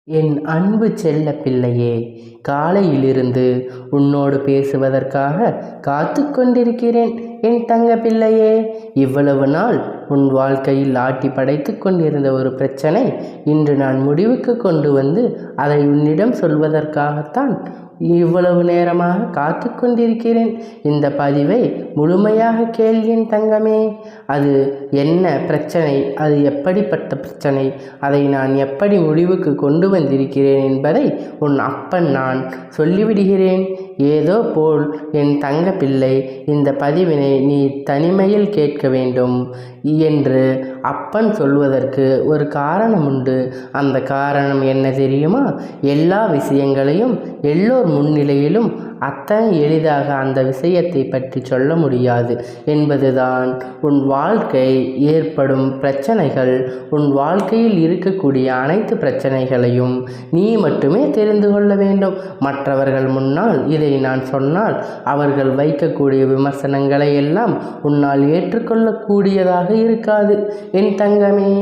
என் அன்பு செல்ல பிள்ளையே, காலையிலிருந்து உன்னோடு பேசுவதற்காக காத்து கொண்டிருக்கிறேன். என் தங்க பிள்ளையே, இவ்வளவு நாள் உன் வாழ்க்கையில் ஆட்டி படைத்து கொண்டிருந்த ஒரு பிரச்சனை இன்று நான் முடிவுக்கு கொண்டு வந்து அதை உன்னிடம் சொல்வதற்காகத்தான் இவ்வளவு நேரமாக காத்து கொண்டிருக்கிறேன். இந்த பதிவை முழுமையாக கேள் என் தங்கமே. அது என்ன பிரச்சனை, அது எப்படிப்பட்ட பிரச்சனை, அதை நான் எப்படி முடிவுக்கு கொண்டு வந்திருக்கிறேன் என்பதை உன் அப்பன் நான் சொல்லிவிடுகிறேன். ஏதோ போல் என் தங்க பிள்ளை, இந்த பதிவினை நீ தனிமையில் கேட்க வேண்டும் என்று அப்பன் சொல்வதற்கு ஒரு காரணம் உண்டு. அந்த காரணம் என்ன தெரியுமா? எல்லா விஷயங்களையும் எல்லோர் முன்னிலையிலும் அத்தனை எளிதாக அந்த விஷயத்தை பற்றி சொல்ல முடியாது என்பதுதான். உன் வாழ்க்கை ஏற்படும் பிரச்சனைகள், உன் வாழ்க்கையில் இருக்கக்கூடிய அனைத்து பிரச்சனைகளையும் நீ மட்டுமே தெரிந்து கொள்ள வேண்டும். மற்றவர்கள் முன்னால் இதை நான் சொன்னால் அவர்கள் வைக்கக்கூடிய விமர்சனங்களை எல்லாம் உன்னால் ஏற்றுக்கொள்ளக்கூடியதாக இருக்காது. என் தங்கமே,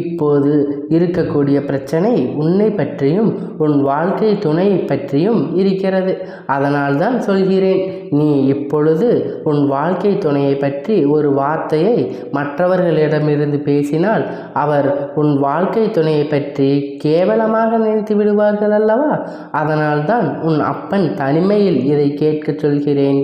இப்போது இருக்கக்கூடிய பிரச்சனை உன்னை பற்றியும் உன் வாழ்க்கை துணையை பற்றியும் இருக்கிறது. அதனால்தான் சொல்கிறேன், நீ இப்பொழுது உன் வாழ்க்கை துணையை பற்றி ஒரு வார்த்தையை மற்றவர்களிடமிருந்து பேசினால் அவர் உன் வாழ்க்கை துணையை பற்றி கேவலமாக நினைத்து விடுவார்கள் அல்லவா? அதனால்தான் உன் அப்பன் தனிமையில் இதை கேட்க சொல்கிறேன்.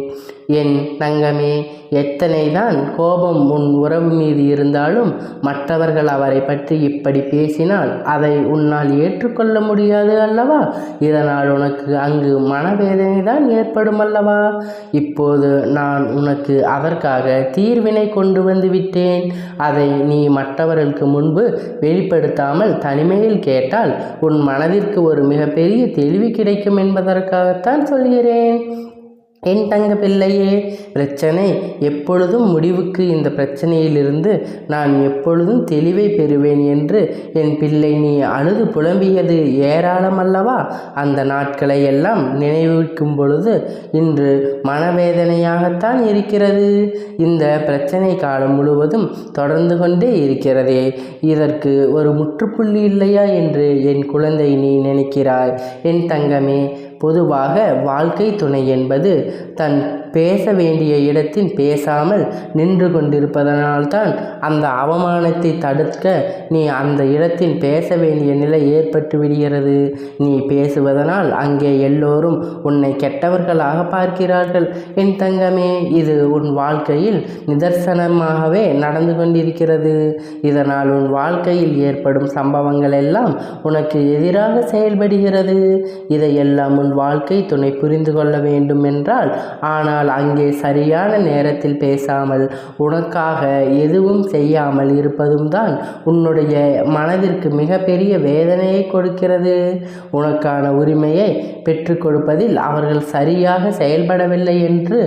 என் தங்கமே, எத்தனை தான் கோபம் உன் உறவு மீது இருந்தாலும் மற்றவர்கள் அவரை பற்றி இப்படி பேசினால் அதை உன்னால் ஏற்றுக்கொள்ள முடியாது அல்லவா? இதனால் உனக்கு அங்கு மனவேதனை தான் ஏற்படும் அல்லவா? இப்போது நான் உனக்கு அதற்காக தீர்வினை கொண்டு வந்து விட்டேன். அதை நீ மற்றவர்களுக்கு முன்பு வெளிப்படுத்தாமல் தனிமையில் கேட்டால் உன் மனதிற்கு ஒரு மிகப்பெரிய தெளிவு கிடைக்கும் என்பதற்காகத்தான் சொல்கிறேன். என் தங்க பிள்ளையே, பிரச்சனை எப்பொழுதும் முடிவுக்கு, இந்த பிரச்சனையிலிருந்து நான் எப்பொழுதும் தெளிவை பெறுவேன் என்று என் பிள்ளை நீ அழுது புலம்பியது ஏராளம் அல்லவா? அந்த நாட்களை எல்லாம் நினைவிக்கும் பொழுது இன்று மனவேதனையாகத்தான் இருக்கிறது. இந்த பிரச்சனை காலம் முழுவதும் தொடர்ந்து கொண்டே இருக்கிறதே, இதற்கு ஒரு முற்றுப்புள்ளி இல்லையா என்று என் குழந்தை நீ நினைக்கிறாய். என் தங்கமே, பொதுவாக வாழ்க்கை துணை என்பது தன் பேச வேண்டிய இடத்தில் பேசாமல் நின்று கொண்டிருப்பதனால்தான் அந்த அவமானத்தை தடுக்க நீ அந்த இடத்தில் பேச வேண்டிய நிலை ஏற்பட்டு விடுகிறது. நீ பேசுவதனால் அங்கே எல்லோரும் உன்னை கெட்டவர்களாக பார்க்கிறார்கள். என் தங்கமே, இது உன் வாழ்க்கையில் நிதர்சனமாகவே நடந்து கொண்டிருக்கிறது. இதனால் உன் வாழ்க்கையில் ஏற்படும் சம்பவங்கள் எல்லாம் உனக்கு எதிராக செயல்படுகிறது. இதையெல்லாம் உன் வாழ்க்கை துணை புரிந்து கொள்ள வேண்டும் என்றால், ஆனால் அங்கே சரியான நேரத்தில் பேசாமல் உனக்காக எதுவும் செய்யாமல் இருப்பதும் தான் உன்னுடைய மனதிற்கு மிகப்பெரிய வேதனையை கொடுக்கிறது. உனக்கான உரிமையை பெற்றுக் கொடுப்பதில் அவர்கள் சரியாக செயல்படவில்லை என்று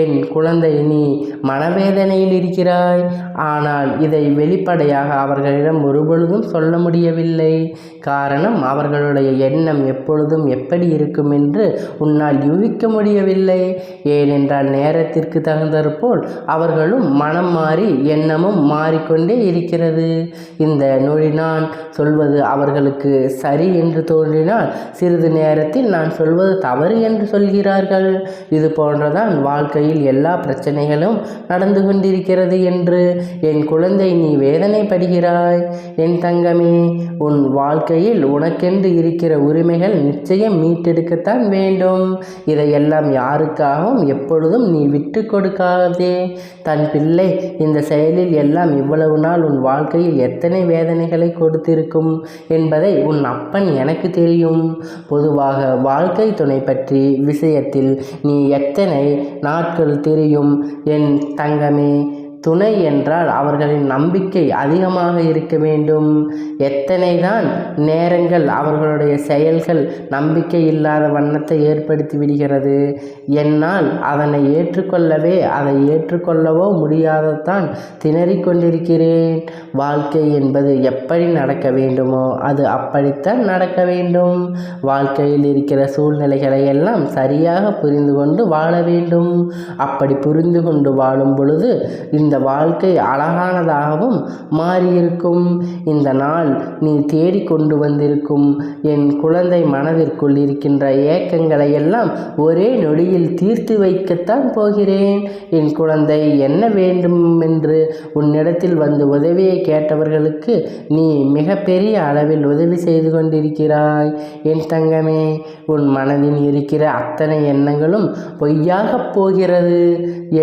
என் குழந்தை நீ மனவேதனையில் இருக்கிறாய். ஆனால் இதை வெளிப்படையாக அவர்களிடம் ஒருபொழுதும் சொல்ல முடியவில்லை. காரணம், அவர்களுடைய எண்ணம் எப்பொழுதும் எப்படி இருக்கும் என்று உன்னால் யூகிக்க முடியவில்லை. ஏனென்றால் நேரத்திற்கு தகுந்தாற்போல் அவர்களும் மனம் மாறி எண்ணமும் மாறிக்கொண்டே இருக்கிறது. இந்த நொடி நான் சொல்வது அவர்களுக்கு சரி என்று தோன்றினால் சிறிது நேரத்தில் நான் சொல்வது தவறு என்று சொல்கிறார்கள். இது போன்றதான் வாழ்க்கையில் எல்லா பிரச்சனைகளும் நடந்து கொண்டிருக்கிறது என்று என் குழந்தை நீ வேதனைப்படுகிறாய். என் தங்கமே, உன் வாழ்க்கையில் உனக்கென்று இருக்கிற உரிமைகள் நிச்சயம் மீட்டெடுக்கத்தான் வேண்டும். இதையெல்லாம் யாருக்காகவும் எப்பொழுதும் நீ விட்டு கொடுக்காதே. தன் பிள்ளை இந்த செயலில் எல்லாம் இவ்வளவு நாள் உன் வாழ்க்கையில் எத்தனை வேதனைகளை கொடுத்திருக்கும் என்பதை உன் அப்பன் எனக்கு தெரியும். பொதுவாக வாழ்க்கை துணை பற்றி விஷயத்தில் நீ எத்தனை நாட்கள் தெரியும் என் தங்கமே? துணை என்றால் அவர்களின் நம்பிக்கை அதிகமாக இருக்க வேண்டும். எத்தனை தான் நேரங்கள் அவர்களுடைய செயல்கள் நம்பிக்கை இல்லாத வண்ணத்தை ஏற்படுத்தி விடுகிறது. என்னால் அதனை அதை ஏற்றுக்கொள்ளவோ முடியாததான் திணறிக் கொண்டிருக்கிறேன். வாழ்க்கை என்பது எப்படி நடக்க வேண்டுமோ அது அப்படித்தான் நடக்க வேண்டும். வாழ்க்கையில் இருக்கிற சூழ்நிலைகளை எல்லாம் சரியாக புரிந்து கொண்டு வாழ வேண்டும். அப்படி புரிந்து கொண்டு வாழும் பொழுது இந்த இந்த வாழ்க்கை அழகானதாகவும் மாறியிருக்கும். இந்த நாள் நீ தேடிக்கொண்டு வந்திருக்கும் என் குழந்தை மனதிற்குள் இருக்கின்ற ஏக்கங்களை எல்லாம் ஒரே நொடியில் தீர்த்து வைக்கத்தான் போகிறேன். என் குழந்தை, என்ன வேண்டும் என்று உன்னிடத்தில் வந்து உதவியை கேட்டவர்களுக்கு நீ மிகப்பெரிய அளவில் உதவி செய்து கொண்டிருக்கிறாய். என் தங்கமே, உன் மனதில் இருக்கிற அத்தனை எண்ணங்களும் பொய்யாகப் போகிறது.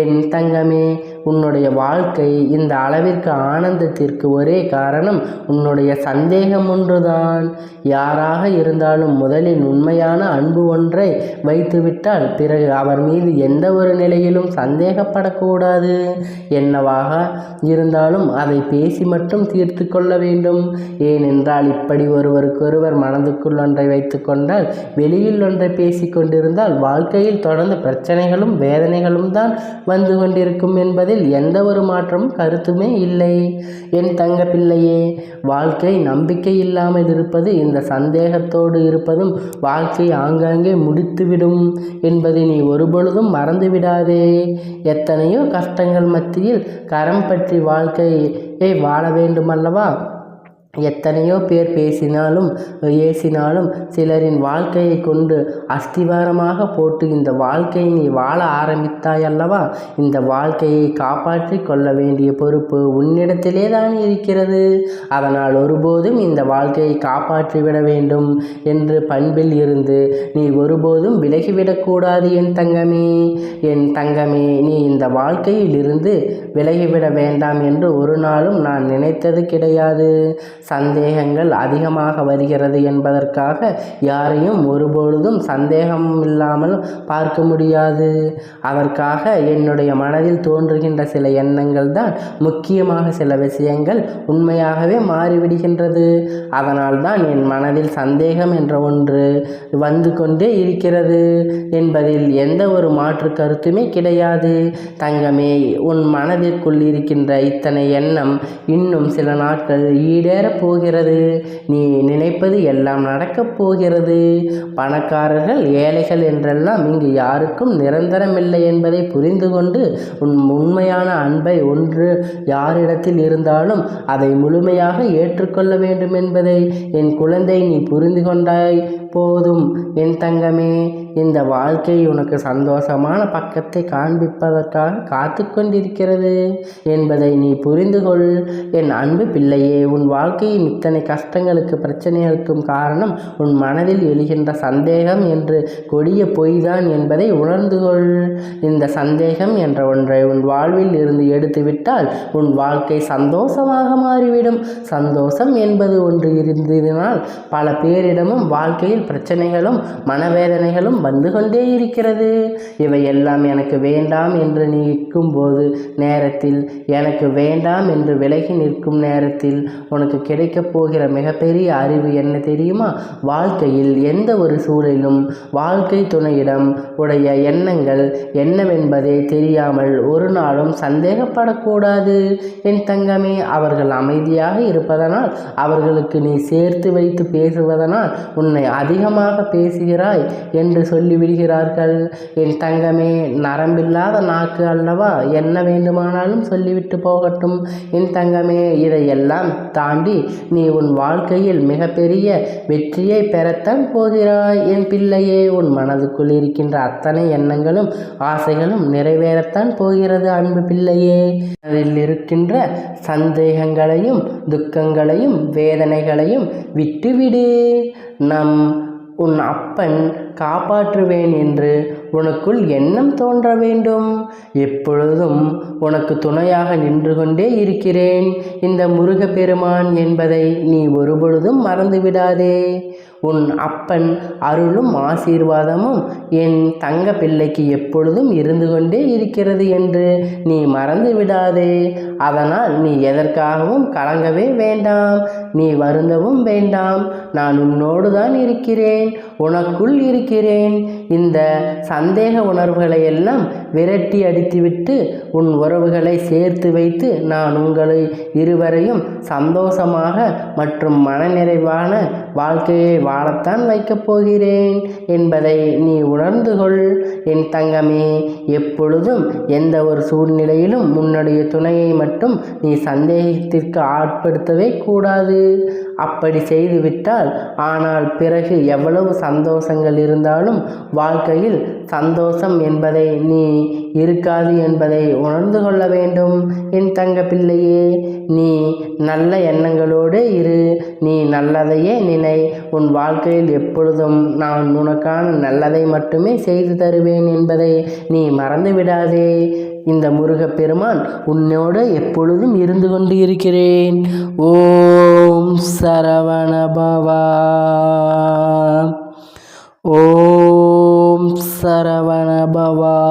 என் தங்கமே, உன்னுடைய வாழ்க்கை இந்த அளவிற்கு ஆனந்தத்திற்கு ஒரே காரணம் உன்னுடைய சந்தேகம் ஒன்றுதான். யாராக இருந்தாலும் முதலில் உண்மையான அன்பு ஒன்றை வைத்துவிட்டால் பிறகு அவர் மீது எந்த ஒரு நிலையிலும் சந்தேகப்படக்கூடாது. என்னவாக இருந்தாலும் அதை பேசி மட்டும் தீர்த்து கொள்ள வேண்டும். ஏனென்றால் இப்படி ஒருவருக்கொருவர் மனதுக்குள் ஒன்றை வைத்து கொண்டால் வெளியில் ஒன்றை பேசி கொண்டிருந்தால் வாழ்க்கையில் தொடர்ந்து பிரச்சனைகளும் வேதனைகளும் தான் வந்து கொண்டிருக்கும் என்பதில் எந்த ஒரு மாற்றமும் கருத்துமே இல்லை. என் தங்க பிள்ளையே, வாழ்க்கை நம்பிக்கை இல்லாமல் இருப்பது, இந்த சந்தேகத்தோடு இருப்பதும் வாழ்க்கை ஆங்காங்கே முடித்துவிடும் என்பதை நீ ஒருபொழுதும் மறந்துவிடாதே. எத்தனையோ கஷ்டங்கள் மத்தியில் கரம் பற்றி வாழ்க்கையை வாழ வேண்டுமல்லவா? எத்தனையோ பேர் பேசினாலும் ஏசினாலும் சிலரின் வாழ்க்கையை கொண்டு அஸ்திவாரமாக போட்டு இந்த வாழ்க்கையை நீ வாழ ஆரம்பித்தாய் அல்லவா? இந்த வாழ்க்கையை காப்பாற்றி கொள்ள வேண்டிய பொறுப்பு உன்னிடத்திலே தான் இருக்கிறது. அதனால் ஒருபோதும் இந்த வாழ்க்கையை காப்பாற்றிவிட வேண்டும் என்று பண்பில் இருந்து நீ ஒருபோதும் விலகிவிடக்கூடாது. என் தங்கமே, என் தங்கமே, நீ இந்த வாழ்க்கையில் இருந்து விலகிவிட வேண்டாம் என்று ஒரு நாளும் நான் நினைத்தது கிடையாது. சந்தேகங்கள் அதிகமாக வருகிறது என்பதற்காக யாரையும் ஒருபொழுதும் சந்தேகம் இல்லாமல் பார்க்க முடியாது. அதற்காக என்னுடைய மனதில் தோன்றுகின்ற சில எண்ணங்கள் தான் முக்கியமாக சில விஷயங்கள் உண்மையாகவே மாறிவிடுகின்றது. அதனால் தான் என் மனதில் சந்தேகம் என்ற ஒன்று வந்து கொண்டே இருக்கிறது என்பதில் எந்த ஒரு மாற்று கருத்துமே கிடையாது. தங்கமே, உன் மனதிற்குள் இருக்கின்ற இத்தனை எண்ணம் இன்னும் சில நாட்கள் ஈடேற போகிறது. நீ நினைப்பது எல்லாம் நடக்கப் போகிறது. பணக்காரர்கள் ஏழைகள் என்றெல்லாம் இங்கு யாருக்கும் நிரந்தரமில்லை என்பதை புரிந்து கொண்டு உன் உண்மையான அன்பை ஒன்று யாரிடத்தில் இருந்தாலும் அதை முழுமையாக ஏற்றுக்கொள்ள வேண்டும் என்பதை என் குழந்தை நீ புரிந்து கொண்டாய் போதும். என் தங்கமே, இந்த வாழ்க்கை உனக்கு சந்தோஷமான பக்கத்தை காண்பிப்பதற்காக காத்து கொண்டிருக்கிறது என்பதை நீ புரிந்து கொள். என் அன்பு பிள்ளையே, உன் வாழ்க்கையின் இத்தனை கஷ்டங்களுக்கு பிரச்சனைகளுக்கும் காரணம் உன் மனதில் எழுகின்ற சந்தேகம் என்று கொடிய பொய்தான் என்பதை உணர்ந்து கொள். இந்த சந்தேகம் என்ற ஒன்றை உன் வாழ்வில் இருந்து எடுத்துவிட்டால் உன் வாழ்க்கை சந்தோஷமாக மாறிவிடும். சந்தோஷம் என்பது ஒன்று இருந்ததினால் பல பேரிடமும் வாழ்க்கையில் பிரச்சனைகளும் மனவேதனைகளும் வந்து கொண்டே இருக்கிறது. இவையெல்லாம் எனக்கு வேண்டாம் என்று நீ நிற்கும்போது நேரத்தில், எனக்கு வேண்டாம் என்று விலகி நிற்கும் நேரத்தில் உனக்கு கிடைக்கப் போகிற மிகப்பெரிய அறிவு என்ன தெரியுமா? வாழ்க்கையில் எந்த ஒரு சூழலிலும் வாழ்க்கை துணையிடம் உடைய எண்ணங்கள் என்னவென்பதே தெரியாமல் ஒரு நாளும் சந்தேகப்படக்கூடாது. என் தங்கமே, அவர்கள் அமைதியாக இருப்பதனால், அவர்களுக்கு நீ சேர்த்து வைத்து பேசுவதனால் உன்னை அதிகமாக பேசுகிறாய் என்று சொல்லிவிடுகிறார்கள். என் தங்கமே, நரம்பில்லாத நாக்கு அல்லவா, என்ன வேண்டுமானாலும் சொல்லிவிட்டு போகட்டும். என் தங்கமே, இதையெல்லாம் தாண்டி நீ உன் வாழ்க்கையில் மிகப்பெரிய வெற்றியை பெறத்தான் போகிறாய். என் பிள்ளையே, உன் மனதுக்குள் இருக்கின்ற அத்தனை எண்ணங்களும் ஆசைகளும் நிறைவேறத்தான் போகிறது. அன்பு பிள்ளையே, அதில் இருக்கின்ற சந்தேகங்களையும் துக்கங்களையும் வேதனைகளையும் விட்டுவிடு. உன் அப்பன் காப்பாற்றுவேன் என்று உனக்குள் எண்ணம் தோன்ற வேண்டும். எப்பொழுதும் உனக்கு துணையாக நின்று கொண்டே இருக்கிறேன் இந்த முருகப்பெருமான் என்பதை நீ ஒருபொழுதும் மறந்துவிடாதே. உன் அப்பன் அருளும் ஆசீர்வாதமும் என் தங்க பிள்ளைக்கு எப்பொழுதும் இருந்து கொண்டே இருக்கிறது என்று நீ மறந்து விடாதே. அதனால் நீ எதற்காகவும் கலங்கவே வேண்டாம், நீ வருந்தவும் வேண்டாம். நான் உன்னோடு தான் இருக்கிறேன், உனக்குள் இருக்கிறேன். இருக்கிறேன். இந்த சந்தேக உணர்வுகளை எல்லாம் விரட்டி அடித்துவிட்டு உன் உறவுகளை சேர்த்து வைத்து நான் உங்களை இருவரையும் சந்தோஷமாக மற்றும் மனநிறைவான வாழ்க்கையை வாழத்தான் வைக்கப் போகிறேன் என்பதை நீ உணர்ந்து கொள். என் தங்கமே, எப்பொழுதும் எந்த ஒரு சூழ்நிலையிலும் உன்னுடைய துணையை மட்டும் நீ சந்தேகத்திற்கு ஆட்படுத்தவே கூடாது. அப்படி செய்துவிட்டால் ஆனால் பிறகு எவ்வளவு சந்தோஷங்கள் இருந்தாலும் வாழ்க்கையில் சந்தோஷம் என்பதை நீ இருக்காது என்பதை உணர்ந்து கொள்ள வேண்டும். என் தங்க பிள்ளையே, நீ நல்ல எண்ணங்களோடு இரு. நீ நல்லதையே நினை. உன் வாழ்க்கையில் எப்பொழுதும் நான் உனக்கான நல்லதை மட்டுமே செய்து தருவேன் என்பதை நீ மறந்து விடாதே. இந்த முருகப்பெருமான் உன்னோடு எப்பொழுதும் இருந்து கொண்டு இருக்கிறேன். ஓம் சரவணபவா. ஓம் சரவணபவா.